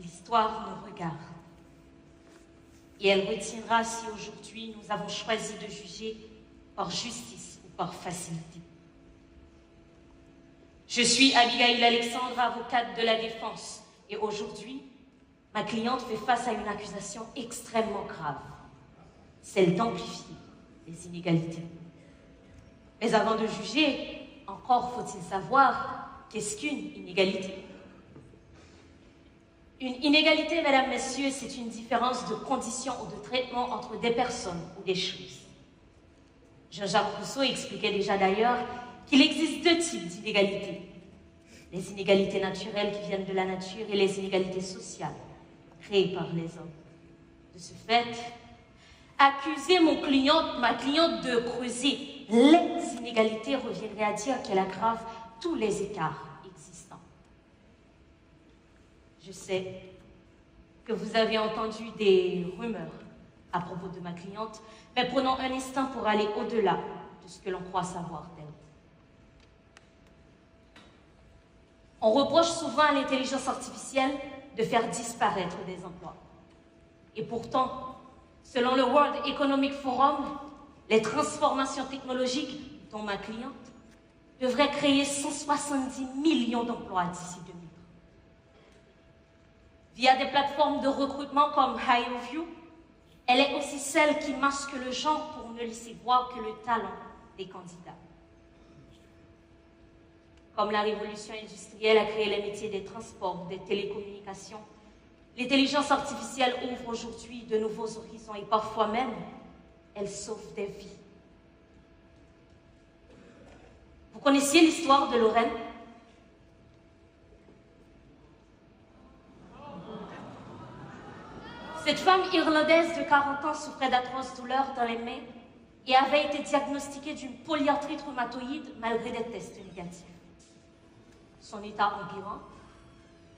l'histoire nous regarde. Et elle retiendra si aujourd'hui nous avons choisi de juger par justice ou par facilité. Je suis Abigail Alexandre, avocate de la défense. Et aujourd'hui, ma cliente fait face à une accusation extrêmement grave, celle d'amplifier les inégalités. Mais avant de juger, encore faut-il savoir qu'est-ce qu'une inégalité. Une inégalité, mesdames, messieurs, c'est une différence de conditions ou de traitement entre des personnes ou des choses. Jean-Jacques Rousseau expliquait déjà d'ailleurs qu'il existe deux types d'inégalités. Les inégalités naturelles qui viennent de la nature et les inégalités sociales créées par les hommes. De ce fait, accuser ma cliente de creuser les inégalités reviendrait à dire qu'elle aggrave tous les écarts existants. Je sais que vous avez entendu des rumeurs à propos de ma cliente, mais prenons un instant pour aller au-delà de ce que l'on croit savoir d'elle. On reproche souvent à l'intelligence artificielle de faire disparaître des emplois. Et pourtant, selon le World Economic Forum, les transformations technologiques, dont ma cliente, devraient créer 170 millions d'emplois d'ici 2030. Via des plateformes de recrutement comme HireVue, elle est aussi celle qui masque le genre pour ne laisser voir que le talent des candidats. Comme la révolution industrielle a créé les métiers des transports, des télécommunications, l'intelligence artificielle ouvre aujourd'hui de nouveaux horizons et parfois même, elle sauve des vies. Vous connaissiez l'histoire de Lorraine? Cette femme irlandaise de 40 ans souffrait d'atroces douleurs dans les mains et avait été diagnostiquée d'une polyarthrite rhumatoïde malgré des tests négatifs. Son état empirant,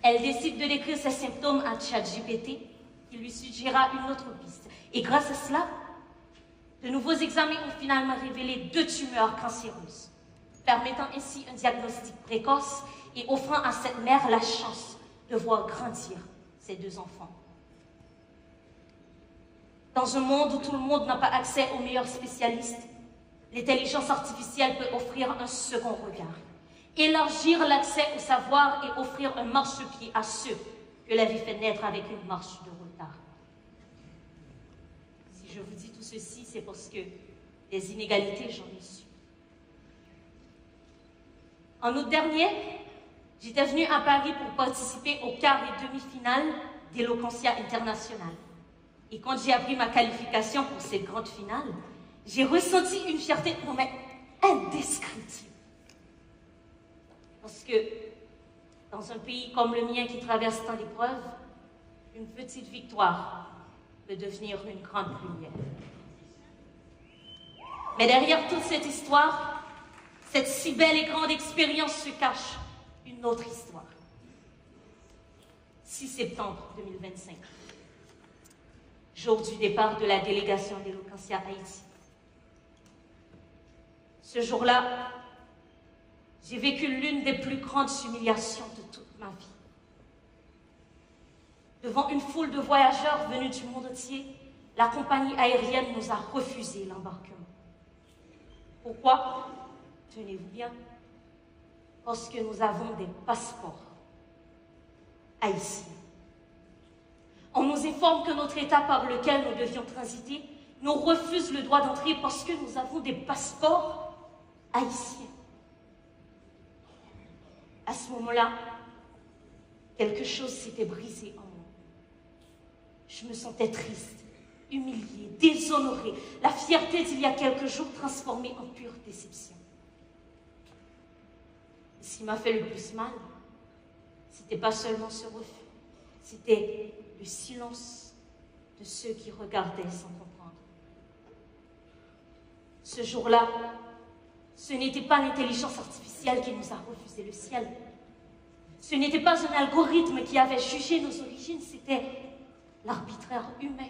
elle décide de décrire ses symptômes à ChatGPT, qui lui suggéra une autre piste. Et grâce à cela, de nouveaux examens ont finalement révélé 2 tumeurs cancéreuses, permettant ainsi un diagnostic précoce et offrant à cette mère la chance de voir grandir ses 2 enfants. Dans un monde où tout le monde n'a pas accès aux meilleurs spécialistes, l'intelligence artificielle peut offrir un second regard, élargir l'accès au savoir et offrir un marchepied à ceux que la vie fait naître avec une marche de retard. Si je vous dis tout ceci, c'est parce que les inégalités, j'en ai su. En août dernier, j'étais venue à Paris pour participer au quart et demi-finale d'Eloquentia International. Et quand j'ai appris ma qualification pour cette grande finale, j'ai ressenti une fierté indescriptible. Parce que dans un pays comme le mien qui traverse tant d'épreuves, une petite victoire peut devenir une grande lumière. Mais derrière toute cette histoire, cette si belle et grande expérience se cache une autre histoire. 6 septembre 2025. Jour du départ de la délégation d'Eloquentia Haïti. Ce jour-là, j'ai vécu l'une des plus grandes humiliations de toute ma vie. Devant une foule de voyageurs venus du monde entier, la compagnie aérienne nous a refusé l'embarquement. Pourquoi? Tenez-vous bien, parce que nous avons des passeports haïtiens. On nous informe que notre État par lequel nous devions transiter nous refuse le droit d'entrer parce que nous avons des passeports haïtiens. À ce moment-là, quelque chose s'était brisé en moi. Je me sentais triste, humiliée, déshonorée, la fierté d'il y a quelques jours transformée en pure déception. Ce qui m'a fait le plus mal, c'était pas seulement ce refus, c'était le silence de ceux qui regardaient sans comprendre. Ce jour-là, ce n'était pas l'intelligence artificielle qui nous a refusé le ciel. Ce n'était pas un algorithme qui avait jugé nos origines, c'était l'arbitraire humain.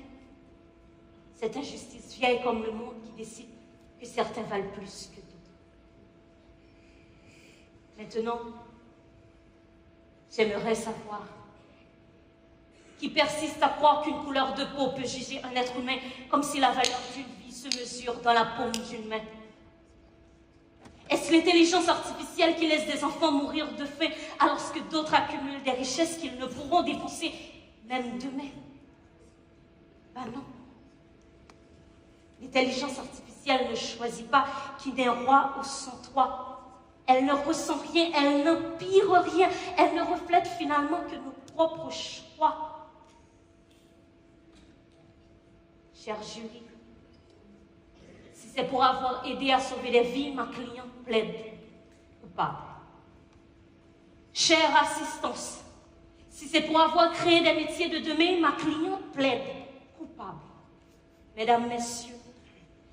Cette injustice vieille comme le monde qui décide que certains valent plus que d'autres. Maintenant, j'aimerais savoir qui persiste à croire qu'une couleur de peau peut juger un être humain comme si la valeur d'une vie se mesure dans la paume d'une main. Est-ce l'intelligence artificielle qui laisse des enfants mourir de faim alors que d'autres accumulent des richesses qu'ils ne pourront dépenser même demain? Ben non. L'intelligence artificielle ne choisit pas qui n'est roi ou sans roi. Elle ne ressent rien, elle n'empire rien, elle ne reflète finalement que nos propres choix. Cher jury, si c'est pour avoir aidé à sauver des vies, ma cliente plaide coupable. Chère assistance, si c'est pour avoir créé des métiers de demain, ma cliente plaide coupable. Mesdames, messieurs,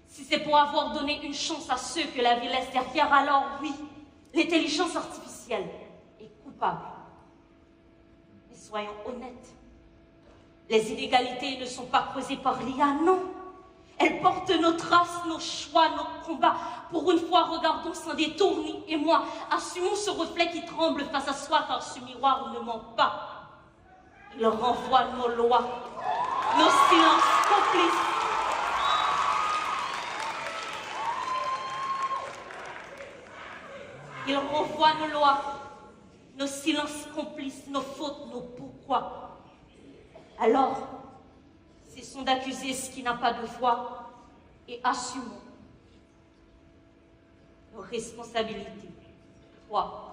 si c'est pour avoir donné une chance à ceux que la vie laisse derrière, alors oui, l'intelligence artificielle est coupable. Mais soyons honnêtes, les inégalités ne sont pas creusées par l'IA, non. Elles portent nos traces, nos choix, nos combats. Pour une fois, regardons sans détour, ni et moi. Assumons ce reflet qui tremble face à soi, car ce miroir ne ment pas. Il renvoie nos lois, nos silences complices. Il renvoie nos lois, nos silences complices, nos fautes, nos pourquoi. Alors, cessons d'accuser ce qui n'a pas de voix et assumons nos responsabilités. 3.